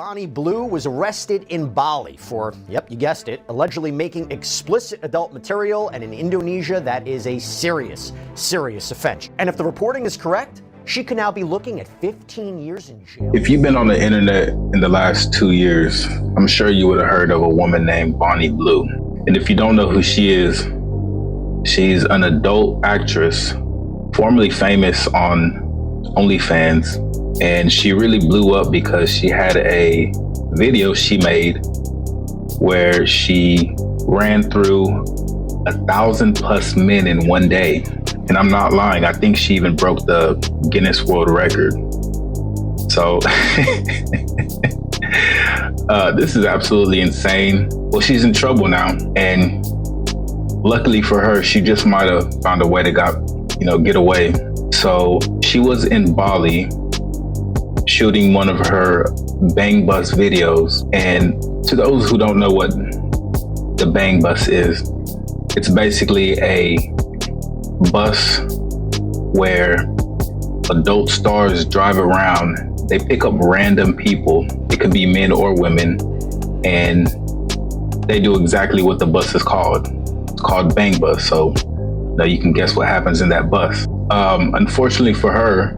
Bonnie Blue was arrested in Bali for, yep, you guessed it, allegedly making explicit adult material, and in Indonesia that is a serious, serious offense. And if the reporting is correct, she could now be looking at 15 years in jail. If you've been on the internet in the last 2 years, I'm sure you would have heard of a woman named Bonnie Blue. And if you don't know who she is, she's an adult actress, formerly famous on OnlyFans, and she really blew up because she had a video she made where she ran through 1,000+ men in one day. And I'm not lying, I think she even broke the Guinness World Record. So this is absolutely insane. Well, she's in trouble now, and luckily for her, she just might have found a way to get away. So she was in Bali shooting one of her bang bus videos. And to those who don't know what the bang bus is, it's basically a bus where adult stars drive around. They pick up random people. It could be men or women, and they do exactly what the bus is called. It's called bang bus. So now you can guess what happens in that bus. Unfortunately for her,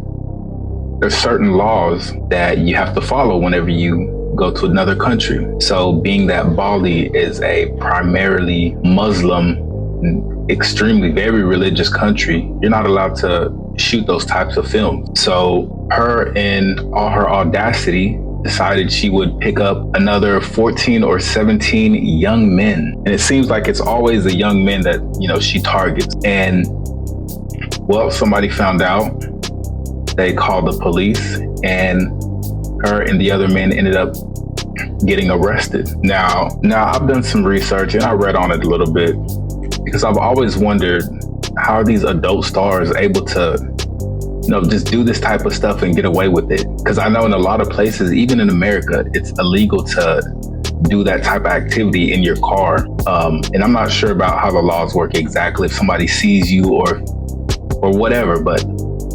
there's certain laws that you have to follow whenever you go to another country. So being that Bali is a primarily Muslim, extremely very religious country, you're not allowed to shoot those types of films. So her, in all her audacity, decided she would pick up another 14 or 17 young men. And it seems like it's always the young men that, she targets. And well, somebody found out. They called the police, and her and the other men ended up getting arrested. Now I've done some research and I read on it a little bit, because I've always wondered how are these adult stars able to, just do this type of stuff and get away with it? Because I know in a lot of places, even in America, it's illegal to do that type of activity in your car. And I'm not sure about how the laws work exactly, if somebody sees you or whatever, but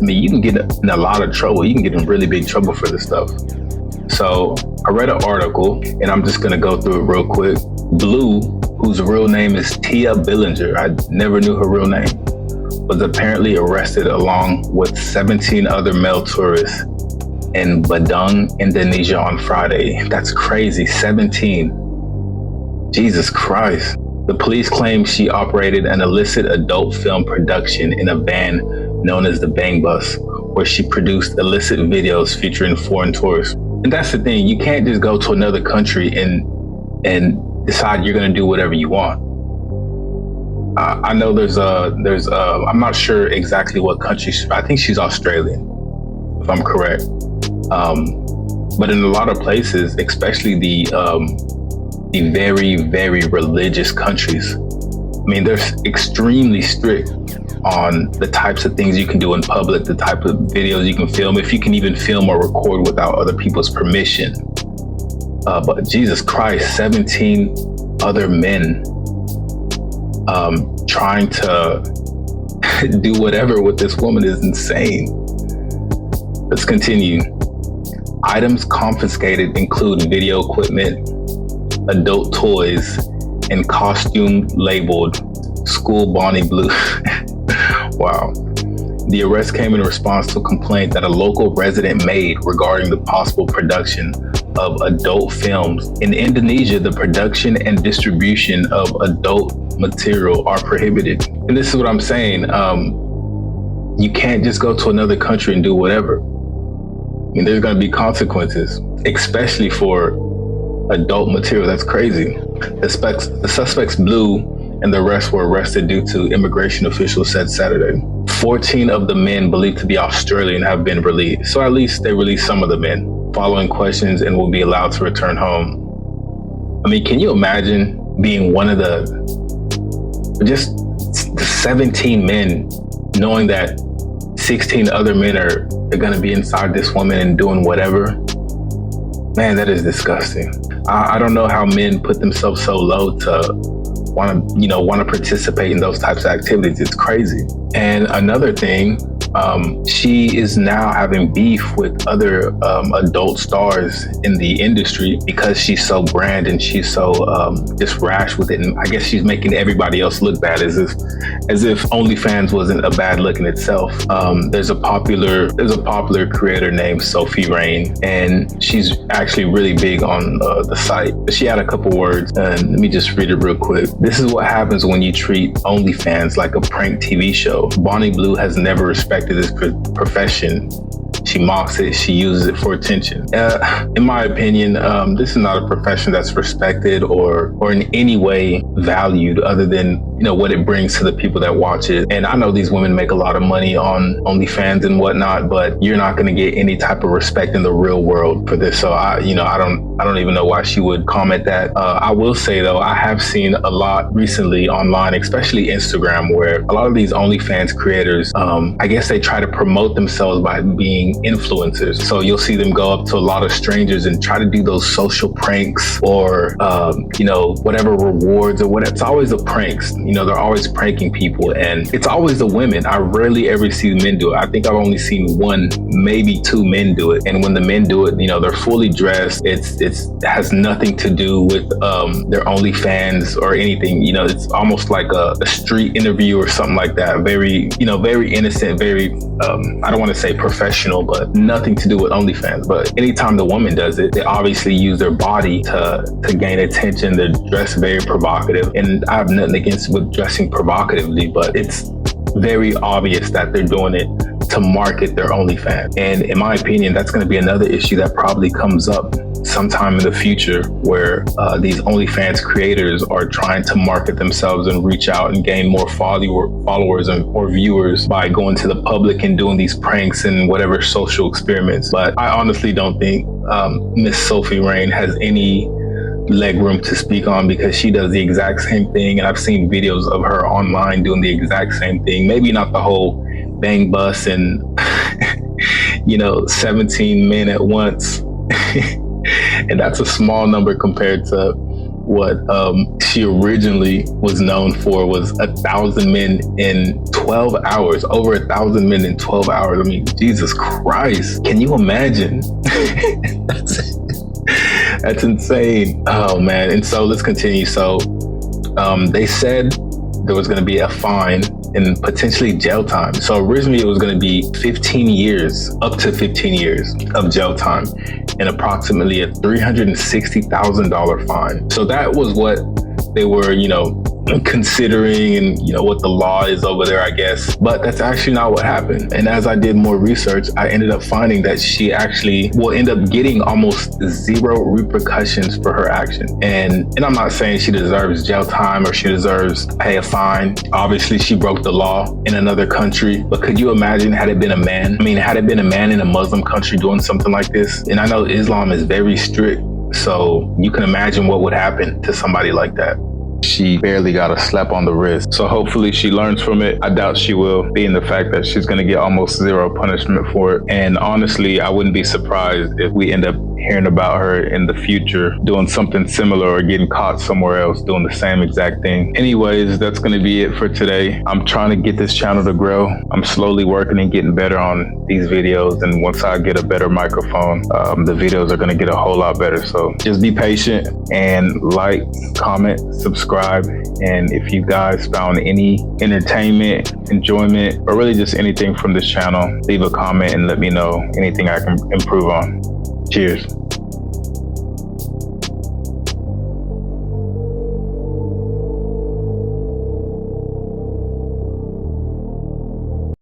you can get in a lot of trouble. You can get in really big trouble for this stuff. So I read an article, and I'm just gonna go through it real quick. Blue, whose real name is Tia Billinger, I never knew her real name, was apparently arrested along with 17 other male tourists in Badung, Indonesia on Friday. That's crazy, 17. Jesus Christ. The police claim she operated an illicit adult film production in a van known as the Bang Bus, where she produced illicit videos featuring foreign tourists. And that's the thing, you can't just go to another country and decide you're gonna do whatever you want. I know I'm not sure exactly what country, I think she's Australian, if I'm correct. But in a lot of places, especially the very, very religious countries, they're extremely strict on the types of things you can do in public, the type of videos you can film, if you can even film or record without other people's permission. But Jesus Christ, 17 other men trying to do whatever with this woman is insane. Let's continue. Items confiscated include video equipment, adult toys, and costume labeled School Bonnie Blue. Wow. The arrest came in response to a complaint that a local resident made regarding the possible production of adult films. In Indonesia, the production and distribution of adult material are prohibited. And this is what I'm saying. You can't just go to another country and do whatever. There's going to be consequences, especially for adult material. That's crazy. The suspects Blue and the rest were arrested due to immigration officials said Saturday. 14 of the men believed to be Australian have been released. So at least they released some of the men following questions and will be allowed to return home. Can you imagine being one of the 17 men, knowing that 16 other men are going to be inside this woman and doing whatever? Man, that is disgusting. I don't know how men put themselves so low to want to participate in those types of activities. It's crazy. And another thing, She is now having beef with other adult stars in the industry because she's so brand and she's so just rash with it. And I guess she's making everybody else look bad, as if OnlyFans wasn't a bad look in itself. There's a popular creator named Sophie Rain, and she's actually really big on the site. She had a couple words, and let me just read it real quick. This is what happens when you treat OnlyFans like a prank TV show. Bonnie Blue has never respected this profession. She mocks it. She uses it for attention. In my opinion, this is not a profession that's respected or in any way valued, other than what it brings to the people that watch it. And I know these women make a lot of money on OnlyFans and whatnot, but you're not going to get any type of respect in the real world for this. So I don't even know why she would comment that. I will say though, I have seen a lot recently online, especially Instagram, where a lot of these OnlyFans creators, I guess they try to promote themselves by being influencers. So you'll see them go up to a lot of strangers and try to do those social pranks or, whatever rewards or whatever. It's always the pranks. They're always pranking people, and it's always the women. I rarely ever see men do it. I think I've only seen one, maybe two men do it. And when the men do it, they're fully dressed. It has nothing to do with their OnlyFans or anything. It's almost like a street interview or something like that. Very, very innocent, very, I don't want to say professional, but nothing to do with OnlyFans. But anytime the woman does it, they obviously use their body to gain attention. They're dressed very provocative, and I have nothing against with dressing provocatively, but it's very obvious that they're doing it to market their OnlyFans. And in my opinion, that's going to be another issue that probably comes up sometime in the future, where these OnlyFans creators are trying to market themselves and reach out and gain more followers or viewers by going to the public and doing these pranks and whatever social experiments. But I honestly don't think Miss Sophie Rain has any leg room to speak on, because she does the exact same thing, and I've seen videos of her online doing the exact same thing. Maybe not the whole bang bus and 17 men at once and that's a small number compared to what she originally was known for, was 1,000 men in 12 hours, over 1,000 men in 12 hours. I mean, Jesus Christ, can you imagine? That's insane. Oh man. And so let's continue. So they said there was going to be a fine and potentially jail time. So originally it was going to be 15 years, up to 15 years of jail time, and approximately a $360,000 fine. So that was what they were, considering, and what the law is over there, I guess. But that's actually not what happened. And as I did more research, I ended up finding that she actually will end up getting almost zero repercussions for her action. And I'm not saying she deserves jail time or she deserves to pay a fine. Obviously she broke the law in another country, but could you imagine had it been a man? I mean, had it been a man in a Muslim country doing something like this? And I know Islam is very strict, so you can imagine what would happen to somebody like that. She barely got a slap on the wrist. So hopefully she learns from it. I doubt she will, being the fact that she's going to get almost zero punishment for it. And honestly, I wouldn't be surprised if we end up hearing about her in the future doing something similar or getting caught somewhere else doing the same exact thing. Anyways, that's going to be it for today. I'm trying to get this channel to grow. I'm slowly working and getting better on these videos. And once I get a better microphone, the videos are going to get a whole lot better. So just be patient and like, comment, subscribe. And if you guys found any entertainment, enjoyment, or really just anything from this channel, leave a comment and let me know anything I can improve on. Cheers.